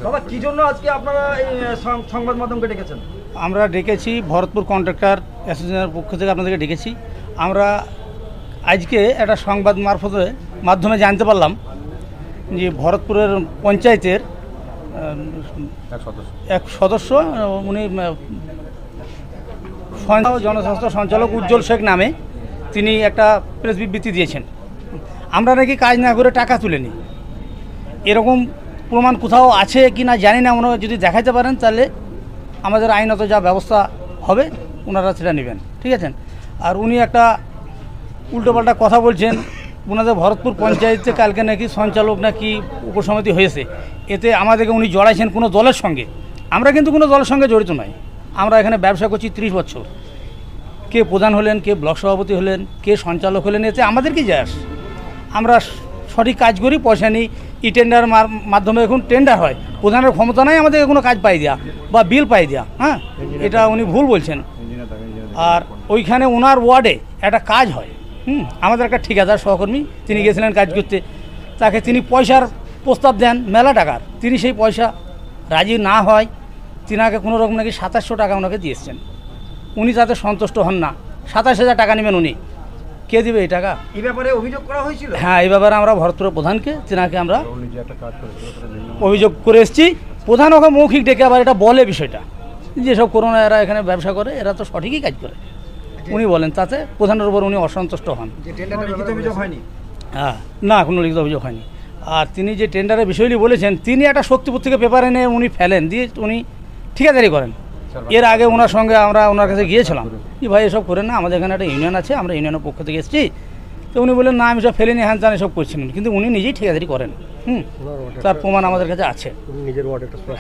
বাবা কি জন্য আজকে আপনারা এই সংবাদ মাধ্যমকে ডেকেছেন? আমরা ডেকেছি ভরতপুর কন্ট্রাক্টর অ্যাসোসিয়েশনের পক্ষ থেকে আপনাদেরকে ডেকেছি। আমরা আজকে একটা সংবাদ মাধ্যমে জানতে পারলাম যে ভরতপুরের পঞ্চায়েতের এক সদস্য, উনি জনস্বাস্থ্য সঞ্চালক উজ্জ্বল শেখ নামে তিনি একটা প্রেস বিবৃতি দিয়েছেন। আমরা নাকি কাজ না করে টাকা তুলে নিই, এরকম প্রমাণ কোথাও আছে কি না জানি না। ওনারা যদি দেখাতে পারেন তাহলে আমাদের আইনত যা ব্যবস্থা হবে ওনারা সেটা নেবেন, ঠিক আছে। আর উনি একটা উল্টোপাল্টা কথা বলছেন। ওনাদের ভরতপুর পঞ্চায়েতে কালকে নাকি সঞ্চালক নাকি উপসমিতি হয়েছে, এতে আমাদেরকে উনি জড়াইছেন কোনো দলের সঙ্গে। আমরা কিন্তু কোনো দলের সঙ্গে জড়িত নয়। আমরা এখানে ব্যবসা করছি 30 বছর। কে প্রধান হলেন, কে ব্লক সভাপতি হলেন, কে সঞ্চালক হলেন, এতে আমাদের কি যায় আসে? আমরা সঠিক কাজ করি, পয়সা নিই। ই টেন্ডার মাধ্যমে এখন টেন্ডার হয়, প্রধানের ক্ষমতা নাই আমাদেরকে কোনো কাজ পাই দেওয়া বা বিল পাই দেওয়া। হ্যাঁ, এটা উনি ভুল বলছেন। আর ওইখানে ওনার ওয়ার্ডে একটা কাজ হয়, আমাদের একটা ঠিকাদার সহকর্মী, তিনি গেছিলেন কাজ করতে। তাকে তিনি পয়সার প্রস্তাব দেন মেলা টাকার, তিনি সেই পয়সা রাজি না হয়, তিনাকে কোনো রকম নাকি 2700 টাকা ওনাকে দিয়েছেন। উনি তাতে সন্তুষ্ট হন না, 27,000 টাকা নেবেন উনি। কে দিবে এই টাকা? এই ব্যাপারে অভিযোগ করা হয়েছিল। হ্যাঁ, এই ব্যাপারে আমরা ভরতপুরের প্রধানকে, তিনাকে আমরা অভিযোগ করে এসেছি। প্রধান ওকে মৌখিক ডেকে আবার এটা বলে বিষয়টা, যেসব করোনা এরা এখানে ব্যবসা করে এরা তো সঠিকই কাজ করে উনি বলেন, তাতে প্রধানের উপর উনি অসন্তুষ্ট হন। হ্যাঁ, না, কোনো লিখিত অভিযোগ হয়নি। আর তিনি যে টেন্ডারের বিষয়টি বলেছেন, তিনি একটা শক্তিপুর থেকে পেপার এনে উনি ফেলেন দিয়ে উনি ঠিকাদারি করেন। এর আগে ওনার সঙ্গে আমরা ওনার কাছে গিয়েছিলাম, কি ভাই এসব করেন না, আমাদের এখানে একটা ইউনিয়ন আছে, আমরা ইউনিয়নের পক্ষ থেকে এসেছি। তো উনি বললেন না, আমি সব ফেলিনি, হ্যান ত্যান এসব করছিলেন, কিন্তু উনি নিজেই ঠিকাদারি করেন। তার প্রমাণ আমাদের কাছে আছে।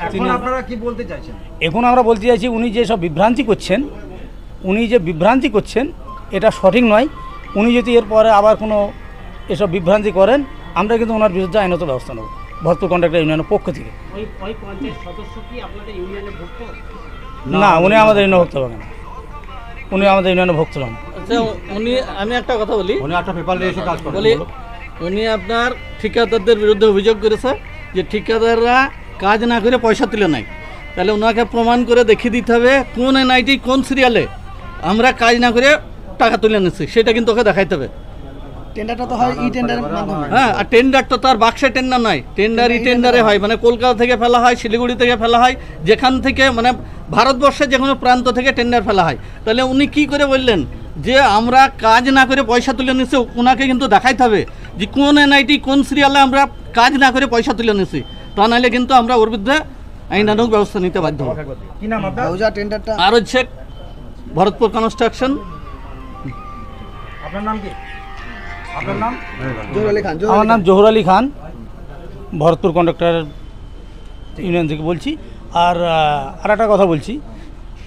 এখন আপনারা কি বলতে চাইছেন? এখন আমরা বলতে চাইছি উনি যে সব বিভ্রান্তি করছেন এটা সঠিক নয়। উনি যদি এরপরে আবার কোনো এসব বিভ্রান্তি করেন, আমরা কিন্তু ওনার বিরুদ্ধে আইনত ব্যবস্থা নেব ভরতপুর কন্ট্রাক্টর ইউনিয়নের পক্ষ থেকে। না, উনি আমাদের ইউনিয়নে ভুক্ত হবেন না, উনি আমাদের ইউনিয়নে ভুক্ত হন। আমি একটা কথা বলি, উনি আপনার ঠিকাদারদের বিরুদ্ধে অভিযোগ করেছে যে ঠিকাদাররা কাজ না করে পয়সা তুলে নেয়। তাহলে ওনাকে প্রমাণ করে দেখিয়ে দিতে হবে কোন এনআইটি কোন সিরিয়ালে আমরা কাজ না করে টাকা তুলে নিচ্ছি, সেটা কিন্তু ওকে দেখাইতে হবে। টেন্ডারটা তো হয় ই টেন্ডারের মাধ্যমে। হ্যাঁ, আর টেন্ডার তো তার বাক্সে টেন্ডার নয়, টেন্ডার ই টেন্ডারে হয়, মানে কলকাতা থেকে ফেলা হয়, শিলিগুড়ি থেকে ফেলা হয়, যেখান থেকে মানে ভারতবর্ষের যে কোনো প্রান্ত থেকে টেন্ডার ফেলা হয়। তাহলে উনি কি করে বললেন যে আমরা কাজ না করে পয়সা তুলে নিচ্ছি? ওনাকে কিন্তু দেখাইতে হবে যে কোন এনআইটি কোন সিরিয়ালে আমরা কাজ না করে পয়সা তুলে নিচ্ছি, তা নাহলে কিন্তু আমরা ওর বিরুদ্ধে আইনানুগ ব্যবস্থা নিতে বাধ্য হব। আর হচ্ছে ভরতপুর কনস্ট্রাকশন। আপনার নাম কি? আপনার নাম? আমার নাম জহুর আলী খান, ভরতপুর কন্ট্রাক্টর ইউনিয়ন থেকে বলছি। আর একটা কথা বলছি,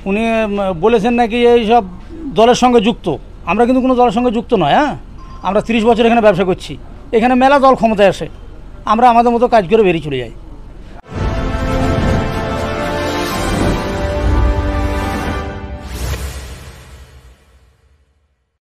উনি বলেছেন নাকি এই সব দলের সঙ্গে যুক্ত। আমরা কিন্তু কোনো দলের সঙ্গে যুক্ত নয়। হ্যাঁ, আমরা 30 বছর এখানে ব্যবসা করছি, এখানে মেলা দল ক্ষমতায় আসে, আমরা আমাদের মতো কাজ করে বেরিয়ে চলে যাই।